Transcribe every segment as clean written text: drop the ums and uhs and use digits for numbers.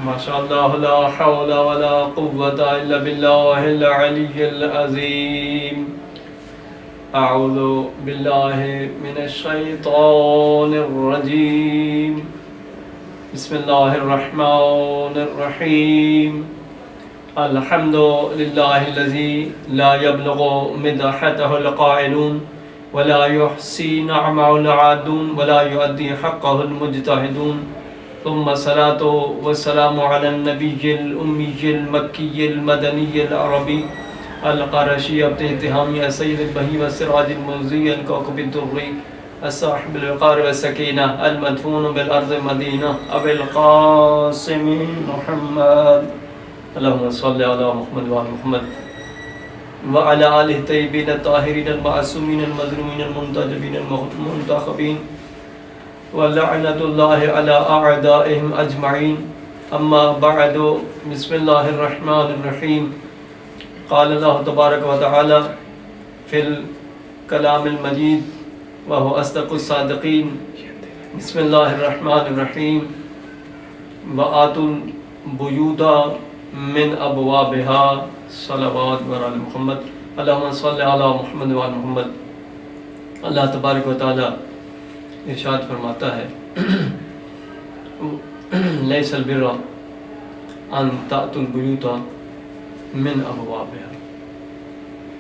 ماشاء اللہ لا حول ولا قوة الا باللہ العلی العظیم. اعوذ باللہ من الشیطان الرجیم. بسم اللہ الرحمن الرحیم. الحمد للہ الذی لا یبلغ مدحتہ القائلون ولا یحصی نعمہ العادون ولا یؤدی حقہ المجتہدون. ثم الصلاة والسلام على النبي الأمي المكي المدني العربي القرشي ابتهامي السيد البهي والسراج المنزي الكوكب الدري الصاحب الوقار والسكينة المدفون بالأرض مدينة أبي القاسم محمد. اللهم صل على محمد وعلى محمد وعلى آله الطيبين الطاهرين المعصومين المظلومين المنتجبين المنتخبين وَلَعْنَةُ اللَّهِ عَلَىٰ أَعْدَائِهِمْ أَجْمَعِينَ. أَمَّا بَعْدُ. بسم اللہ الرحمن الرحیم. قال اللہ تبارک و تعالی فی الکلام المجید وهو أصدق الصادقین. بسم اللہ الرحمن الرحیم. وَآتُوا الْبُيُوتَ مِنْ أَبْوَابِهَا صلوات علی محمد. اللہم صل علی محمد وعلی محمد. اللہ تبارک و تعالی ارشاد فرماتا ہے لیس البر ان تأتوا البیوت من ابوابها.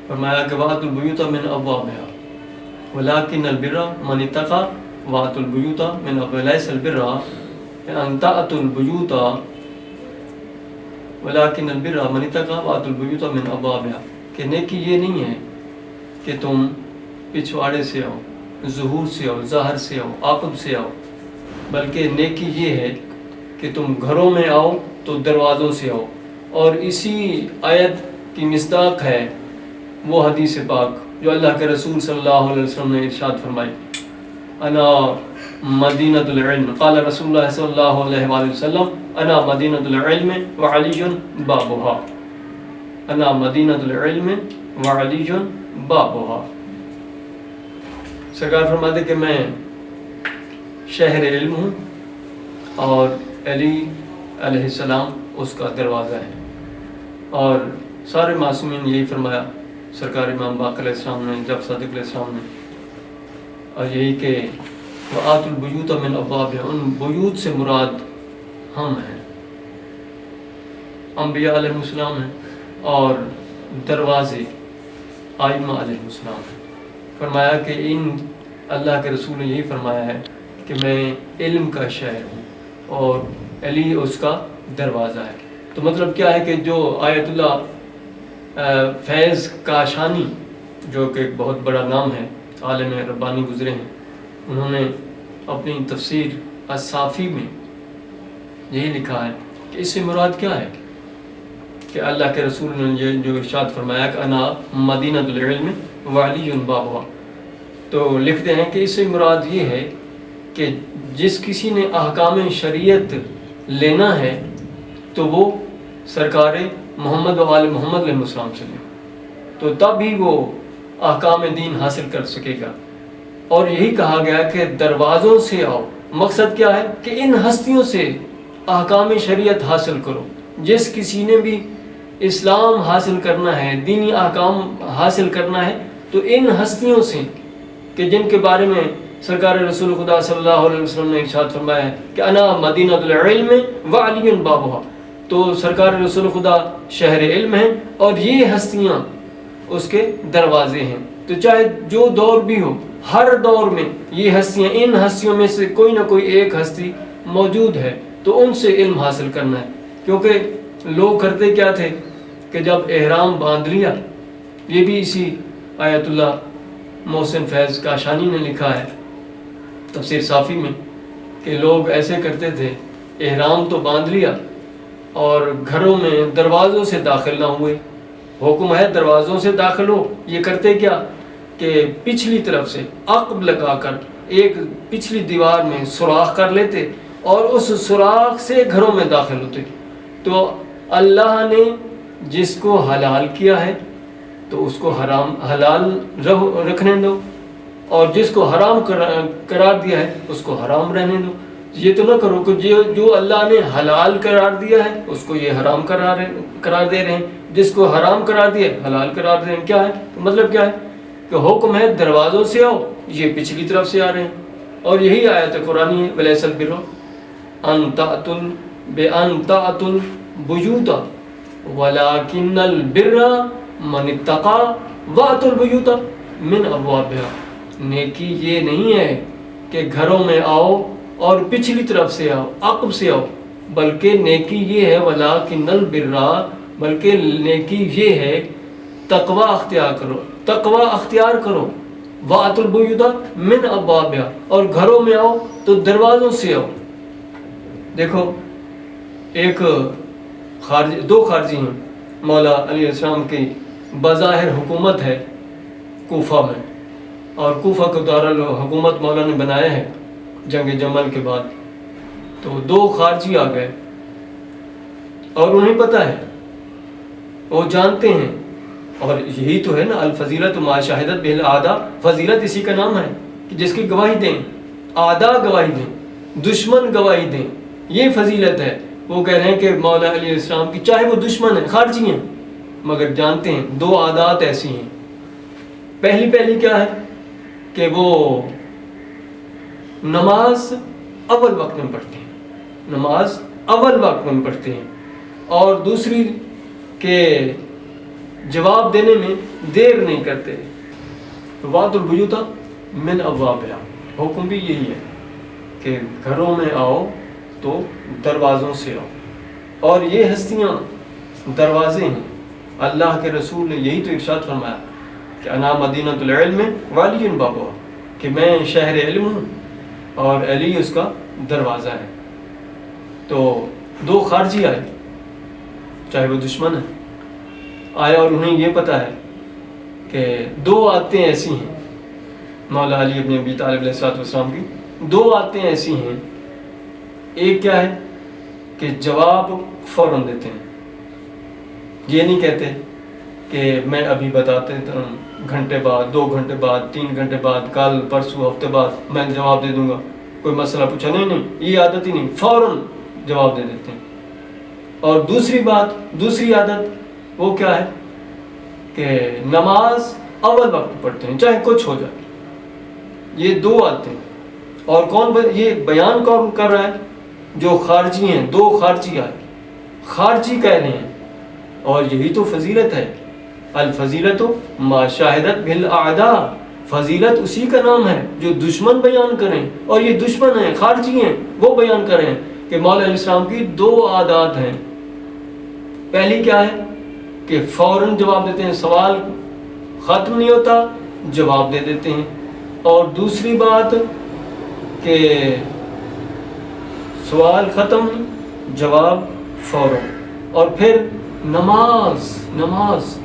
فرمایا کہ وأتوا البیوت من ابوابها ولكن البر من اتقى وأتوا البیوت من ابوابها. لیس البر ان تأتوا البیوت ولكن البر من اتقى وأتوا البیوت من ابوابها. کہ نیکی یہ نہیں ہے کہ تم پچھواڑے سے آؤ، ظہور سے آؤ، ظاہر سے آؤ، عاقب سے آؤ، بلکہ نیکی یہ ہے کہ تم گھروں میں آؤ تو دروازوں سے آؤ. اور اسی آیت کی مصداق ہے وہ حدیث پاک جو اللہ کے رسول صلی اللہ علیہ وسلم نے ارشاد فرمائی. انا مدینۃ العلم. قال رسول اللہ صلی اللہ علیہ وآلہ وسلم انا مدینۃ العلم وعلی بابها. انا مدینۃ العلم وعلی بابها. سرکار فرماتے کہ میں شہر علم ہوں اور علی علیہ السلام اس کا دروازہ ہے. اور سارے معصومین یہی فرمایا سرکار امام باقر علیہ السلام نے، جب صادق علیہ السلام نے، اور یہی کہ وآتوا البیوت من ابوابها. ان بیوت سے مراد ہم ہیں، انبیاء علیہ السلام ہیں، اور دروازے ائمہ علیہ السلام ہیں. فرمایا کہ ان اللہ کے رسول نے یہی فرمایا ہے کہ میں علم کا شہر ہوں اور علی اس کا دروازہ ہے. تو مطلب کیا ہے کہ جو آیت اللہ فیض کاشانی، جو کہ ایک بہت بڑا نام ہے، عالم ربانی گزرے ہیں، انہوں نے اپنی تفسیر الصافی میں یہی لکھا ہے کہ اس سے مراد کیا ہے کہ اللہ کے رسول نے جو ارشاد فرمایا کہ انا مدینۃ العلم وعلی بابها. تو لکھتے ہیں کہ اس سے مراد یہ ہے کہ جس کسی نے احکام شریعت لینا ہے تو وہ سرکار محمد و آل محمد علیہ السلام سے لے، تو تب ہی وہ احکام دین حاصل کر سکے گا. اور یہی کہا گیا کہ دروازوں سے آؤ. مقصد کیا ہے کہ ان ہستیوں سے احکام شریعت حاصل کرو. جس کسی نے بھی اسلام حاصل کرنا ہے، دینی احکام حاصل کرنا ہے، تو ان ہستیوں سے کہ جن کے بارے میں سرکار رسول خدا صلی اللہ علیہ وسلم نے ارشاد فرمایا ہے کہ انا مدینۃ العلم وعلی بابها. تو سرکار رسول خدا شہر علم ہیں اور یہ ہستیاں اس کے دروازے ہیں. تو چاہے جو دور بھی ہو، ہر دور میں یہ ہستیاں، ان ہستیوں میں سے کوئی نہ کوئی ایک ہستی موجود ہے، تو ان سے علم حاصل کرنا ہے. کیونکہ لوگ کرتے کیا تھے کہ جب احرام باندھ لیا، یہ بھی اسی آیت اللہ محسن فیض کاشانی نے لکھا ہے تفسیر صافی میں کہ لوگ ایسے کرتے تھے، احرام تو باندھ لیا اور گھروں میں دروازوں سے داخل نہ ہوئے. حکم ہے دروازوں سے داخل ہو. یہ کرتے کیا کہ پچھلی طرف سے عقب لگا کر ایک پچھلی دیوار میں سوراخ کر لیتے اور اس سوراخ سے گھروں میں داخل ہوتے. تو اللہ نے جس کو حلال کیا ہے تو اس کو حلال رکھنے دو، اور جس کو حرام قرار دیا ہے اس کو حرام رہنے دو. یہ تو نہ کرو کہ جو اللہ نے حلال قرار دیا ہے اس کو یہ حرام قرار دے رہے ہیں، جس کو حرام قرار دیا حلال قرار دے رہے ہیں. کیا ہے مطلب؟ کیا ہے کہ حکم ہے دروازوں سے آؤ، یہ پچھلی طرف سے آ رہے ہیں. اور یہی آیت قرآنی ہے، وَلَيْسَ الْبِرُّ أَن تَأْتُوا الْبُيُوتَ وَلَكِنَّ الْبِرَّ مَنِ اتَّقَىٰ وَأْتُوا الْبُيُوتَ مِنْ أَبْوَابِهَا. نیکی یہ نہیں ہے کہ گھروں میں آؤ اور پچھلی طرف سے آؤ، عقب سے آؤ، بلکہ نیکی یہ ہے وَلَكِنَّ الْبِرَّ، بلکہ نیکی یہ ہے تقوی اختیار کرو وَأْتُوا الْبُيُوتَ مِنْ أَبْوَابِهَا، اور گھروں میں آؤ تو دروازوں سے آؤ. دیکھو ایک دو خارجی ہیں، مولا علیہ السلام کی بظاہر حکومت ہے کوفہ میں، اور کوفہ کو دارالحکومت مولا نے بنایا ہے جنگ جمل کے بعد. تو دو خارجی آ گئے اور انہیں پتہ ہے، وہ جانتے ہیں، اور یہی تو ہے نا الفضیلت ما شہدت بہ الاعداء، فضیلت اسی کا نام ہے کہ جس کی گواہی دیں، اعداء گواہی دیں، دشمن گواہی دیں، یہ فضیلت ہے. وہ کہہ رہے ہیں کہ مولا علیہ السلام کی چاہے وہ دشمن ہیں، خارجی ہیں، مگر جانتے ہیں دو عادات ایسی ہیں. پہلی کیا ہے کہ وہ نماز اول وقت میں پڑھتے ہیں، نماز اول وقت میں پڑھتے ہیں، اور دوسری کہ جواب دینے میں دیر نہیں کرتے. وَأْتُوا الْبُيُوتَ مِنْ أَبْوَابِهَا، حکم بھی یہی ہے کہ گھروں میں آؤ تو دروازوں سے آؤ. اور یہ ہستیاں دروازے ہیں. اللہ کے رسول نے یہی تو ارشاد فرمایا کہ انا مدینۃ العلم وعلی بابها، کہ میں شہر علم ہوں اور علی اس کا دروازہ ہے. تو دو خارجی آئے، چاہے وہ دشمن ہے، آئے اور انہیں یہ پتہ ہے کہ دو عادتیں ایسی ہیں مولا علی ابن ابی طالب علیہ السلام کی، دو عادتیں ایسی ہیں. ایک کیا ہے کہ جواب فوراً دیتے ہیں، یہ نہیں کہتے کہ میں ابھی بتاتے ہوں گھنٹے بعد، 2 گھنٹے بعد، 3 گھنٹے بعد، کل پرسوں ہفتے بعد میں جواب دے دوں گا، کوئی مسئلہ پوچھا نہیں، یہ عادت ہی نہیں، فوراً جواب دے دیتے ہیں. اور دوسری عادت وہ کیا ہے کہ نماز اول وقت پڑھتے ہیں چاہے کچھ ہو جائے. یہ دو عادتیں. اور یہ بیان کون کر رہا ہے؟ جو خارجی ہیں، دو خارجی آئے، خارجی کہہ رہے ہیں. اور یہی تو فضیلت ہے، الفضیلت ما شاہدت بالاعداء، فضیلت اسی کا نام ہے جو دشمن بیان کریں. اور یہ دشمن ہیں، خارجی ہیں، وہ بیان کریں کہ مولا علیہ السلام کی دو عادات ہیں. پہلی کیا ہے کہ فوراً جواب دیتے ہیں، سوال ختم نہیں ہوتا جواب دے دیتے ہیں. اور دوسری بات کہ سوال ختم جواب فوراً. اور پھر نماز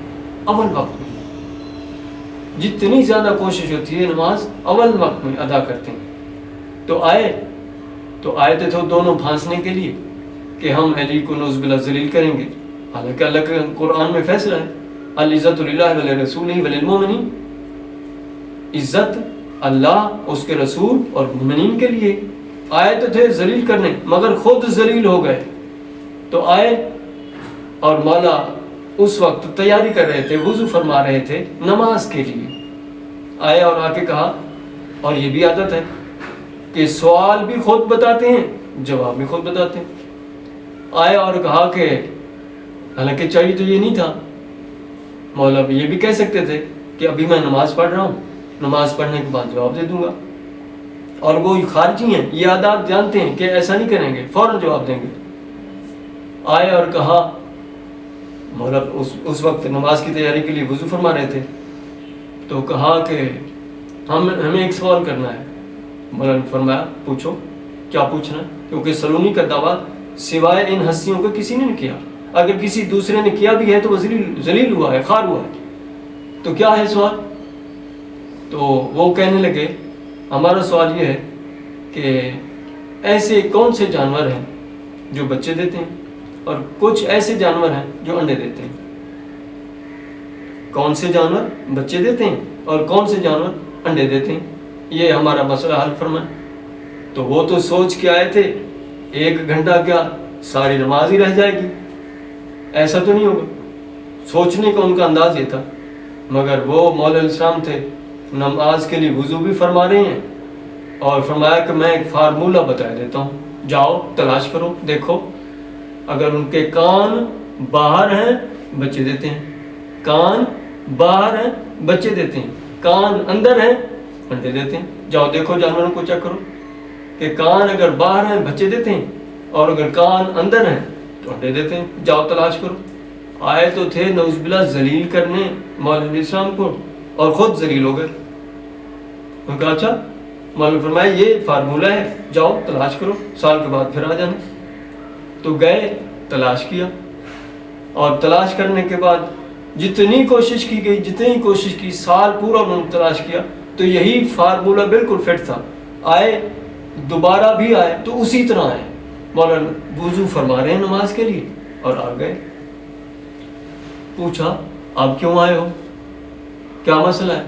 اول وقت میں، جتنی زیادہ کوشش ہوتی ہے نماز اول وقت میں ادا کرتے ہیں. تو آئے تھے دونوں پھانسنے کے لیے کہ ہم علی کو نعوذ باللہ ذلیل کریں گے. حالانکہ اللہ کے قرآن میں فیصلہ ہے العزت للہ ولرسولہ وللمؤمنین، عزت اللہ، اس کے رسول اور مومنین کے لیے. آئے تو تھے ذلیل کرنے مگر خود ذلیل ہو گئے. تو آئے اور مولا اس وقت تیاری کر رہے تھے، وضو فرما رہے تھے نماز کے لیے. آئے اور آ کے کہا، اور یہ بھی عادت ہے کہ سوال بھی خود بتاتے ہیں جواب بھی خود بتاتے ہیں. آئے اور کہا کہ حالانکہ چاہیے تو یہ نہیں تھا، مولا یہ بھی کہہ سکتے تھے کہ ابھی میں نماز پڑھ رہا ہوں، نماز پڑھنے کے بعد جواب دے دوں گا. اور وہ خارجی ہیں، یہ عادات جانتے ہیں کہ ایسا نہیں کریں گے، فوراً جواب دیں گے. آئے اور کہا، مولا اس وقت نماز کی تیاری کے لیے وضو فرما رہے تھے، تو کہا کہ ہمیں ایک سوال کرنا ہے. مولا نے فرمایا پوچھو، کیا پوچھنا ہے؟ کیونکہ سلونی کا دعویٰ سوائے ان ہستیوں کو کسی نے نہیں کیا. اگر کسی دوسرے نے کیا بھی ہے تو وہ ذلیل ہوا ہے، خار ہوا ہے. تو کیا ہے سوال؟ تو وہ کہنے لگے ہمارا سوال یہ ہے کہ ایسے کون سے جانور ہیں جو بچے دیتے ہیں اور کچھ ایسے جانور ہیں جو انڈے دیتے ہیں. کون سے جانور بچے دیتے ہیں اور کون سے جانور انڈے دیتے ہیں، یہ ہمارا مسئلہ حل فرمائیں. تو وہ تو سوچ کے آئے تھے 1 گھنٹہ کیا ساری نماز ہی رہ جائے گی، ایسا تو نہیں ہوگا، سوچنے کا ان کا انداز یہ تھا۔ مگر وہ مولا علیہ السلام تھے، نماز کے لیے وضو بھی فرما رہے ہیں اور فرمایا کہ میں ایک فارمولہ بتا دیتا ہوں، جاؤ تلاش کرو، دیکھو اگر ان کے کان باہر ہیں بچے دیتے ہیں، کان باہر ہیں بچے دیتے ہیں، کان اندر ہیں انڈے دیتے ہیں۔ جاؤ دیکھو جانوروں کو چیک کرو کہ کان اگر باہر ہیں بچے دیتے ہیں اور اگر کان اندر ہیں تو انڈے دیتے ہیں، جاؤ تلاش کرو۔ آئے تو تھے نعوذ باللہ ذلیل کرنے مولا علیہ السلام کو اور خود ذلیل ہو گئے۔ ان کا اچھا مولا فرمایا یہ فارمولہ ہے، جاؤ تلاش کرو، سال کے بعد پھر آ جانا۔ تو گئے تلاش کیا، اور تلاش کرنے کے بعد جتنی کوشش کی گئی، جتنی کوشش کی، سال پورا انہوں نے تلاش کیا تو یہی فارمولہ بالکل فٹ تھا۔ آئے دوبارہ بھی آئے تو اسی طرح آئے، مولانا وضو فرما رہے ہیں نماز کے لیے اور آ گئے۔ پوچھا آپ کیوں آئے ہو، کیا مسئلہ ہے؟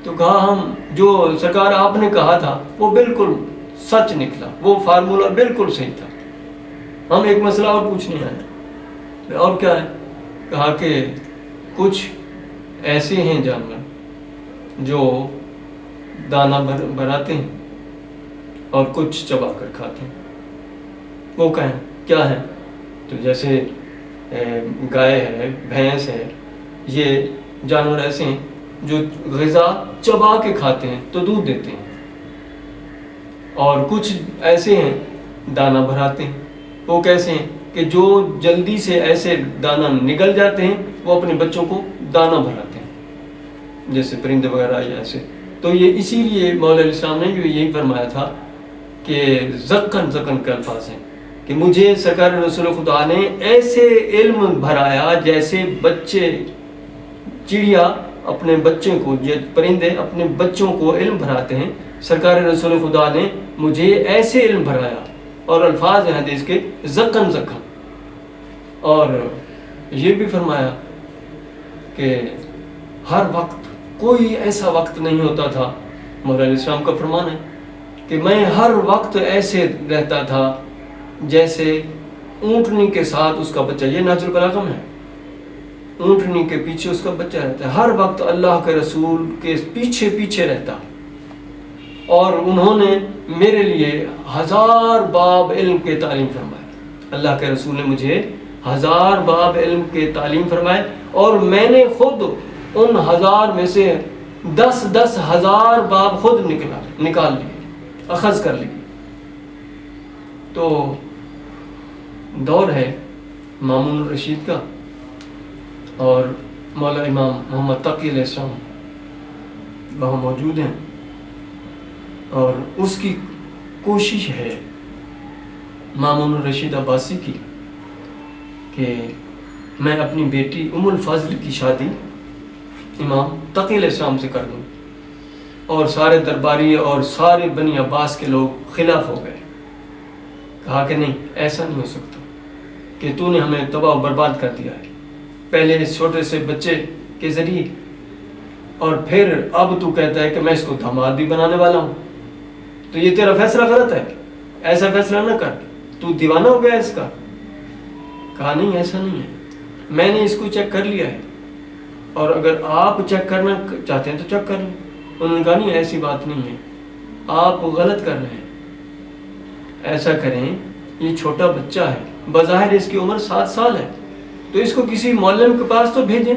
تو کہا ہم جو سرکار آپ نے کہا تھا وہ بالکل سچ نکلا، وہ فارمولہ بالکل صحیح تھا، ہم ایک مسئلہ اور پوچھنے آئے۔ اور کیا ہے؟ کہا کہ کچھ ایسے ہیں جانور جو دانہ بھراتے ہیں اور کچھ چبا کر کھاتے ہیں، وہ کہیں کیا ہے؟ تو جیسے گائے ہے، بھینس ہے، یہ جانور ایسے ہیں جو غذا چبا کے کھاتے ہیں تو دودھ دیتے ہیں، اور کچھ ایسے ہیں دانہ بھراتے ہیں، وہ کیسے ہیں کہ جو جلدی سے ایسے دانہ نگل جاتے ہیں وہ اپنے بچوں کو دانہ بھراتے ہیں، جیسے پرندے وغیرہ یا ایسے۔ تو یہ اسی لیے مولا علیہ السلام نے جو یہی فرمایا تھا کہ زکن کے الفاظ ہیں کہ مجھے سرکار رسول خدا نے ایسے علم بھرایا جیسے بچے چڑیا اپنے بچوں کو، یہ پرندے اپنے بچوں کو علم بھراتے ہیں، سرکار رسول خدا نے مجھے ایسے علم بھرایا، اور الفاظ ہیں حدیث کے زکن۔ اور یہ بھی فرمایا کہ ہر وقت، کوئی ایسا وقت نہیں ہوتا تھا، مولا علیہ السلام کا فرمان ہے کہ میں ہر وقت ایسے رہتا تھا جیسے اونٹنی کے ساتھ اس کا بچہ، یہ نہج البلاغہ میں ہے، اونٹنی کے پیچھے اس کا بچہ رہتا ہے، ہر وقت اللہ کے رسول کے پیچھے پیچھے رہتا، اور انہوں نے میرے لیے 1000 باب علم کے تعلیم فرمائے، اللہ کے رسول نے مجھے 1000 باب علم کے تعلیم فرمائے، اور میں نے خود ان 1000 میں سے 10,000 باب خود نکال لیے، اخذ کر لیے۔ تو دور ہے مامون الرشید کا، اور مولا امام محمد تقی علیہ السلام وہاں موجود ہیں، اور اس کی کوشش ہے مامون الرشید عباسی کی کہ میں اپنی بیٹی ام الفضل کی شادی امام تقی علیہ السلام سے کر دوں، اور سارے درباری اور سارے بنی عباس کے لوگ خلاف ہو گئے، کہا کہ نہیں ایسا نہیں ہو سکتا کہ تو نے ہمیں تباہ و برباد کر دیا ہے، پہلے اس چھوٹے سے بچے کے ذریعے، اور پھر اب تو کہتا ہے کہ میں اس کو داماد بھی بنانے والا ہوں، تو یہ تیرا فیصلہ غلط ہے، ایسا فیصلہ نہ کر، تو دیوانہ ہو گیا اس کا۔ کہا نہیں ایسا نہیں ہے، میں نے اس کو چیک کر لیا ہے، اور اگر آپ چیک کرنا چاہتے ہیں تو چیک کر لیں۔ انہوں نے کہا نہیں ایسی بات نہیں ہے، آپ غلط کر رہے ہیں، ایسا کریں یہ چھوٹا بچہ ہے، بظاہر اس کی عمر 7 سال ہے، تو اس کو کسی معلم کے پاس تو بھیجیں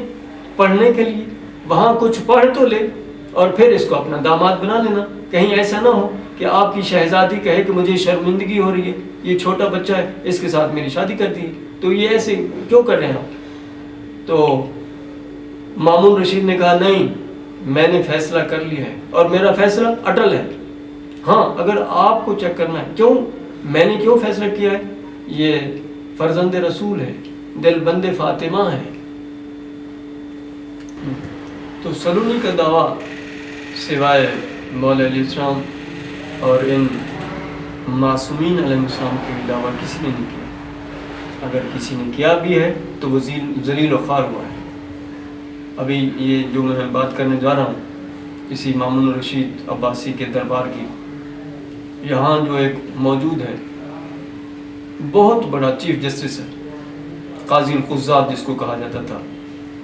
پڑھنے کے لیے، وہاں کچھ پڑھ تو لے اور پھر اس کو اپنا داماد بنا لینا۔ کہیں ایسا نہ ہو کہ آپ کی شہزادی کہے کہ مجھے شرمندگی ہو رہی ہے، یہ چھوٹا بچہ ہے، اس کے ساتھ میری شادی کر دی، تو یہ ایسے کیوں کر رہے ہیں آپ؟ تو مامون رشید نے کہا نہیں میں نے فیصلہ کر لیا ہے، اور میرا فیصلہ اٹل ہے، ہاں اگر آپ کو چیک کرنا ہے کیوں میں نے کیوں فیصلہ کیا ہے، یہ فرزند رسول ہے، دل بند فاطمہ ہے۔ تو سلونی کا دعویٰ سوائے مولا علیہ السلام اور ان معصومین علیہ السلام کے علاوہ کسی نے نہیں کیا، اگر کسی نے کیا بھی ہے تو وہ ذلیل و خوار ہوا ہے۔ ابھی یہ جو میں بات کرنے جا رہا ہوں اسی مامون الرشید عباسی کے دربار کی، یہاں جو ایک موجود ہے بہت بڑا چیف جسٹس ہے، قاضی القضات جس کو کہا جاتا تھا،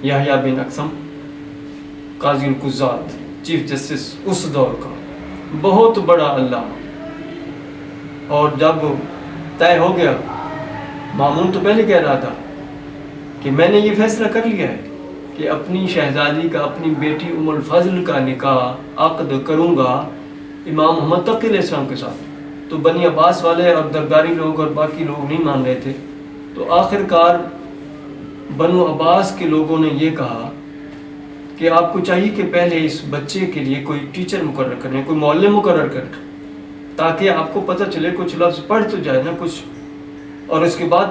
یحییٰ بن اقسم قاضی القضات، چیف جسٹس اس دور کا، بہت بڑا اللہ۔ اور جب طے ہو گیا، مامون تو پہلے کہہ رہا تھا کہ میں نے یہ فیصلہ کر لیا ہے کہ اپنی شہزادی کا، اپنی بیٹی ام الفضل کا نکاح عقد کروں گا امام محمد تقی علیہ السلام کے ساتھ۔ تو بنی عباس والے اور درباری لوگ اور باقی لوگ نہیں مان رہے تھے، تو آخر کار بنو عباس کے لوگوں نے یہ کہا کہ آپ کو چاہیے کہ پہلے اس بچے کے لیے کوئی ٹیچر مقرر کریں، کوئی معلم مقرر کریں، تاکہ آپ کو پتہ چلے، کچھ لفظ پڑھ تو جائے نا کچھ، اور اس کے بعد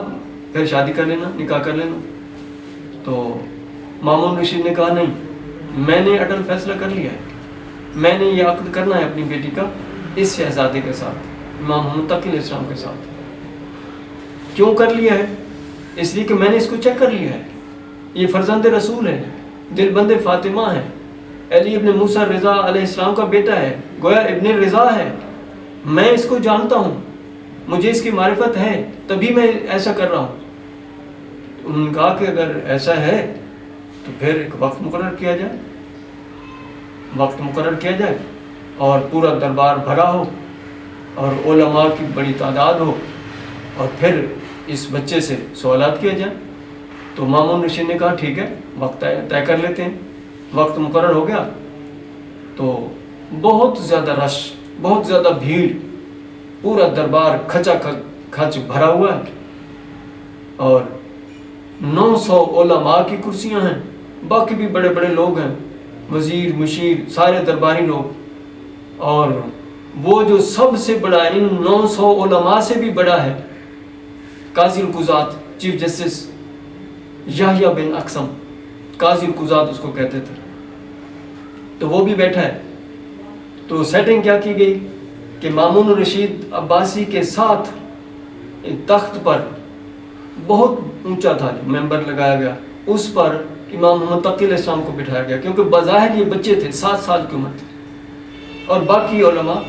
پھر شادی کر لینا، نکاح کر لینا۔ تو مامون رشید نے کہا نہیں، میں نے اٹل فیصلہ کر لیا ہے، میں نے یہ عقد کرنا ہے اپنی بیٹی کا اس شہزادے کے ساتھ، امام محمد تقی علیہ السلام کے ساتھ۔ کیوں کر لیا ہے؟ اس لیے کہ میں نے اس کو چیک کر لیا ہے، یہ فرزند رسول ہے، دل بند فاطمہ ہے، علی ابن موسیٰ رضا علیہ السلام کا بیٹا ہے، گویا ابن رضا ہے، میں اس کو جانتا ہوں، مجھے اس کی معرفت ہے، تبھی میں ایسا کر رہا ہوں۔ انہوں نے کہا کہ اگر ایسا ہے تو پھر ایک وقت مقرر کیا جائے، وقت مقرر کیا جائے اور پورا دربار بھرا ہو اور علماء کی بڑی تعداد ہو، اور پھر اس بچے سے سوالات کیا جائے۔ تو مامون رشید نے کہا ٹھیک ہے، وقت طے کر لیتے ہیں۔ وقت مقرر ہو گیا تو بہت زیادہ رش، بہت زیادہ بھیڑ، پورا دربار کھچا کھچ بھرا ہوا ہے، اور 900 علماء کی کرسیاں ہیں، باقی بھی بڑے بڑے لوگ ہیں، وزیر مشیر سارے درباری لوگ، اور وہ جو سب سے بڑا، ان 900 علماء سے بھی بڑا ہے، قاضی القضات چیف جسٹس یحییٰ بن اقسم، قاضی القضات اس کو کہتے تھے، تو وہ بھی بیٹھا ہے۔ تو سیٹنگ کیا کی گئی کہ مامون الرشید عباسی کے ساتھ ایک تخت پر، بہت اونچا تھا جو ممبر لگایا گیا، اس پر امام محمد تقی علیہ السلام کو بٹھایا گیا، کیونکہ بظاہر یہ بچے تھے، 7 سال کی عمر تھی، اور باقی علماء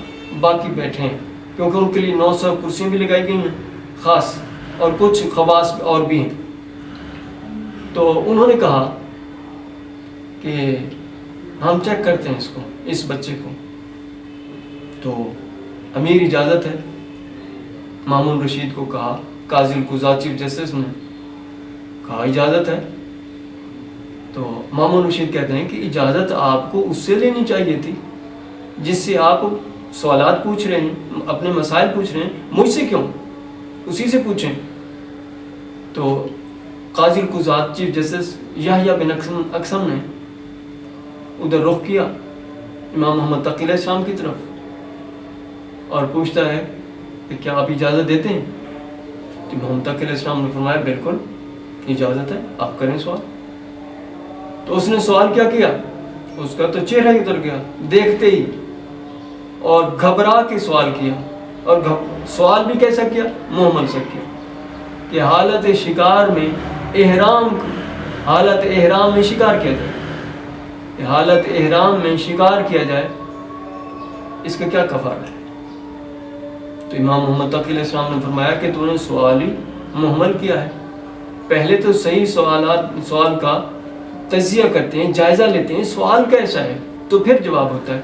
باقی بیٹھے ہیں، کیونکہ ان کے لیے 900 کرسیاں بھی لگائی گئی ہیں خاص، اور کچھ خواص اور بھی ہیں۔ تو انہوں نے کہا کہ ہم چیک کرتے ہیں اس کو، اس بچے کو۔ تو امیر اجازت ہے، مامون رشید کو کہا، قاضی القضات چیف جسٹس نے کہا اجازت ہے۔ تو مامون رشید کہتے ہیں کہ اجازت آپ کو اس سے لینی چاہیے تھی جس سے آپ سوالات پوچھ رہے ہیں، اپنے مسائل پوچھ رہے ہیں، مجھ سے کیوں؟ اسی سے پوچھیں۔ تو قاضی القضات چیف جسٹس یحییٰ بن اقسم نے ادھر رخ کیا امام محمد تقی علیہ السلام کی طرف، اور پوچھتا ہے کہ کیا آپ اجازت دیتے ہیں؟ تو محمد تقی علیہ السلام نے فرمایا بالکل اجازت ہے، آپ کریں سوال۔ تو اس نے سوال کیا کیا، اس کا تو چہرہ ہی اتر گیا دیکھتے ہی، اور گھبرا کے سوال کیا، اور سوال بھی کیسا کیا، محمل سے کیا، کہ حالت شکار میں حالت احرام میں شکار کیا جائے، کہ حالت احرام میں شکار کیا جائے، اس کا کیا کفارہ ہے؟ تو امام محمد تقی علیہ السلام نے فرمایا کہ تو نے سوال ہی محمل کیا ہے، پہلے تو صحیح سوال کا تجزیہ کرتے ہیں، جائزہ لیتے ہیں، سوال کیسا ہے تو پھر جواب ہوتا ہے،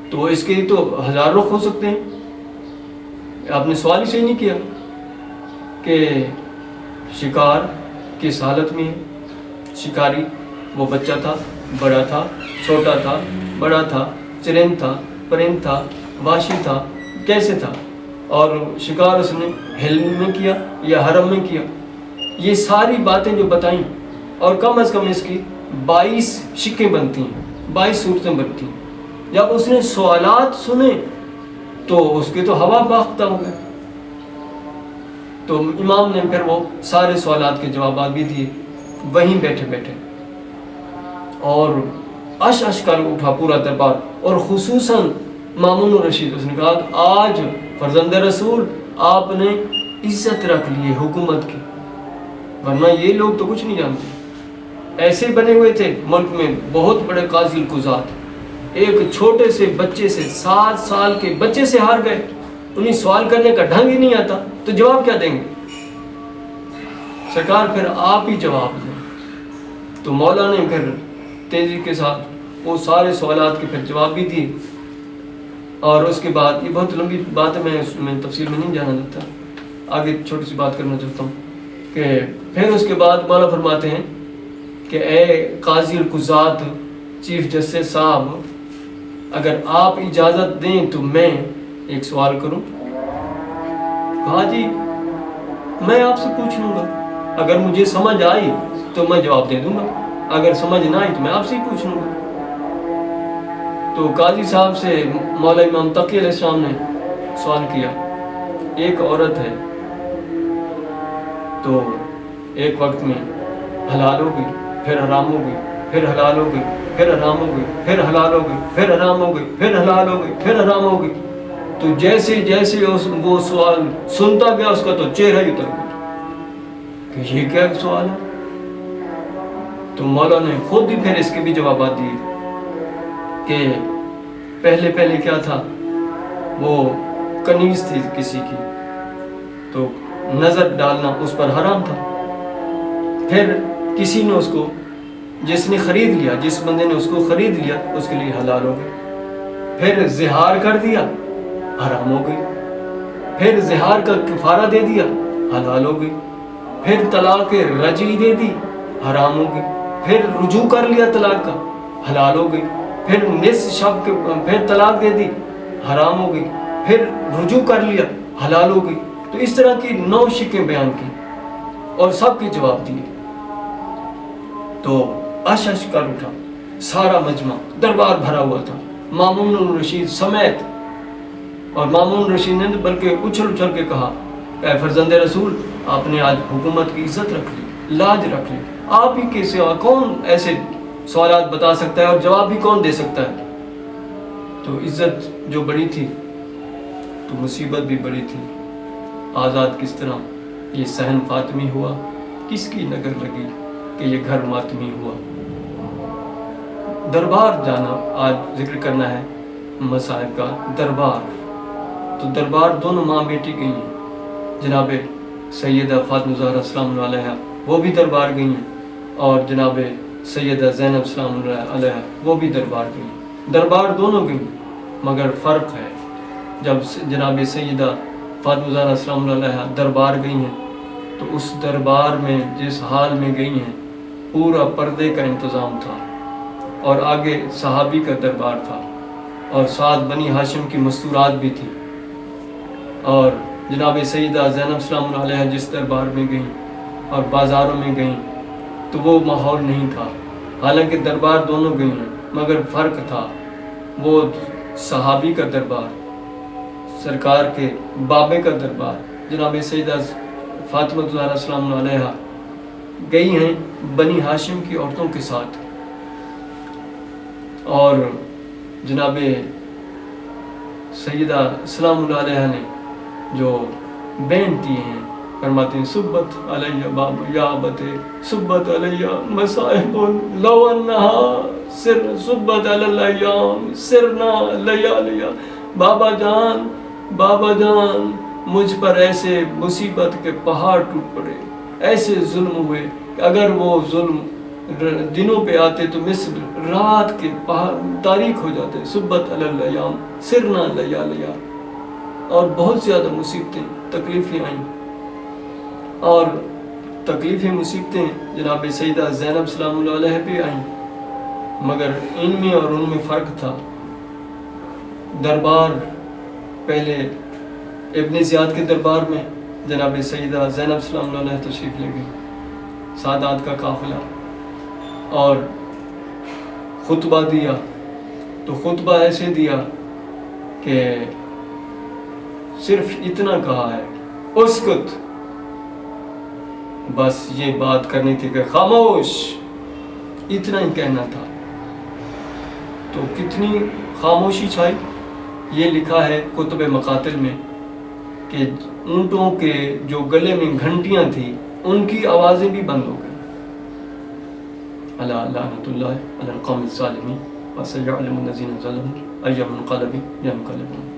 تو اس کے تو 1000 رخ ہو سکتے ہیں، آپ نے سوال ہی صحیح نہیں کیا کہ شکار کس حالت میں ہے، شکاری وہ بچہ تھا، بڑا تھا، چھوٹا تھا، بڑا تھا، چرند تھا، پرند تھا، واشی تھا، کیسے تھا، اور شکار اس نے حلم میں کیا یا حرم میں کیا، یہ ساری باتیں جو بتائیں، اور کم از کم اس کی 22 شکیں بنتی ہیں، 22 صورتیں بنتی ہیں۔ جب اس نے سوالات سنے تو اس کے تو ہوا باختہ ہو گئے، تو امام نے پھر وہ سارے سوالات کے جوابات بھی دیے وہیں بیٹھے بیٹھے، اور اش کر اٹھا پورا دربار، اور خصوصاً مامون الرشید، اس نے کہا کہ آج فرزند رسول آپ نے عزت رکھ لی ہے حکومت کی، ورنہ یہ لوگ تو کچھ نہیں جانتے، ایسے بنے ہوئے تھے ملک میں بہت بڑے قاضی القضات، ایک چھوٹے سے بچے سے، 7 سال کے بچے سے ہار گئے، انہیں سوال کرنے کا ڈھنگ ہی نہیں آتا تو جواب کیا دیں گے؟ سرکار پھر آپ ہی جواب دیں۔ تو مولا نے پھر تیزی کے ساتھ وہ سارے سوالات کے پھر جواب بھی دیے، اور اس کے بعد یہ بہت لمبی بات ہے، میں اس میں تفصیل میں نہیں جانا چاہتا، آگے چھوٹی سی بات کرنا چاہتا ہوں کہ پھر اس کے بعد مولا فرماتے ہیں کہ اے قاضی القضات، چیف جسٹس صاحب، اگر آپ اجازت دیں تو میں ایک سوال کروں؟ کہا جی میں آپ سے پوچھ لوں گا، اگر مجھے سمجھ آئی تو میں جواب دے دوں گا، اگر سمجھ نہ آئی تو میں آپ سے ہی پوچھ لوں گا۔ تو قاضی صاحب سے مولا امام تقی علیہ السلام نے سوال کیا، ایک عورت ہے تو ایک وقت میں حلال ہو گئی، پھر حرام ہو گئی، پھر حلال ہو گئی، پھر حرام ہو گئی، پھر حلال ہو گئی، پھر حرام ہو گئی، پھر حلال ہو گئی، پھر حرام ہو گئی۔ تو جیسے جیسے وہ سوال سنتا گیا اس کا تو چہرہ ہی اتر گیا کہ یہ کیا سوال ہے۔ تو مولا نے خود ہی پھر اس کے بھی جوابات دیے کہ پہلے کیا تھا، وہ کنیز تھی کسی کی تو نظر ڈالنا اس پر حرام تھا، پھر کسی نے اس کو، جس نے خرید لیا، جس بندے نے اس کو خرید لیا اس کے لیے حلال ہو گئی، پھر زہار کر دیا حرام ہو گئی، پھر زہار کا کفارہ دے دیا حلال ہو گئی، پھر طلاق رجعی دے دی حرام ہو گئی، پھر رجوع کر لیا طلاق کا حلال ہو گئی، پھر نصف شب کے پھر طلاق دے دی حرام ہو گئی، پھر رجوع کر لیا حلال ہو گئی۔ تو اس طرح کی 9 شکیں بیان کی اور سب کے جواب دیے۔ تو اش کر اٹھا سارا مجمع، دربار بھرا ہوا تھا، مامون الرشید سمیت، اور مامون رشید نے بلکہ اچھل اچھل کے کہا اے فرزند رسول، آپ نے آج حکومت کی عزت رکھ لی، لاج رکھ لی، آپ ہی کے سوا کون ایسے سوالات بتا سکتا ہے اور جواب بھی کون دے سکتا ہے؟ تو عزت جو بڑی تھی تو مصیبت بھی بڑی تھی۔ آزاد کس طرح یہ صحن فاطمی ہوا، کس کی نظر لگی کہ یہ گھر ماتمی ہوا۔ دربار جانا آج ذکر کرنا ہے مصائب کا۔ دربار تو دربار دونوں ماں بیٹی گئی ہیں، جناب سیدہ فاطمہ زہرا سلام اللہ علیہا وہ بھی دربار گئی ہیں، اور جناب سیدہ زینب سلام اللہ علیہا وہ بھی دربار گئی ہیں۔ دربار دونوں گئی ہیں، مگر فرق ہے، جب جناب سیدہ فاطمہ زہرا سلام اللہ علیہا دربار گئی ہیں تو اس دربار میں جس حال میں گئی ہیں پورا پردے کا انتظام تھا، اور آگے صحابی کا دربار تھا، اور ساتھ بنی ہاشم کی مستورات بھی تھی، اور جناب سیدہ زینب سلام اللہ علیہا جس دربار میں گئیں اور بازاروں میں گئیں تو وہ ماحول نہیں تھا۔ حالانکہ دربار دونوں گئی ہیں مگر فرق تھا، وہ صحابی کا دربار، سرکار کے بابے کا دربار، جناب سیدہ فاطمہ زہرا سلام اللہ علیہا گئی ہیں بنی ہاشم کی عورتوں کے ساتھ، اور جناب سیدہ سلام اللہ علیہا نے جو بینتی ہیں فرماتے ہیں سبت علیہ باب یا بت سبت علیہ مصائب لو انہا سر سبت علی الیام سرنا لیالیا، بابا جان مجھ پر ایسے مصیبت کے پہاڑ ٹوٹ پڑے، ایسے ظلم ہوئے کہ اگر وہ ظلم دنوں پہ آتے تو مثل رات کے پہاڑ تاریک ہو جاتے، سبت علی الیام سرنا لیالیا، اور بہت زیادہ مصیبتیں تکلیفیں آئیں، اور تکلیفیں مصیبتیں جناب سیدہ زینب سلام اللہ علیہ بھی آئیں، مگر ان میں اور ان میں فرق تھا۔ دربار پہلے ابن زیاد کے دربار میں جناب سیدہ زینب سلام اللہ علیہ تشریف لے گئی، سادات کا قافلہ، اور خطبہ دیا تو خطبہ ایسے دیا کہ صرف اتنا کہا ہے اسکت، بس یہ بات کرنی تھی کہ خاموش، اتنا ہی کہنا تھا۔ تو کتنی خاموشی چھائی، یہ لکھا ہے کتب مقاتل میں کہ اونٹوں کے جو گلے میں گھنٹیاں تھیں ان کی آوازیں بھی بند ہو گئی۔ الا لعنۃ اللہ علی القوم الظالمین وسيعلم الذين ظلموا أي منقلب ينقلبون۔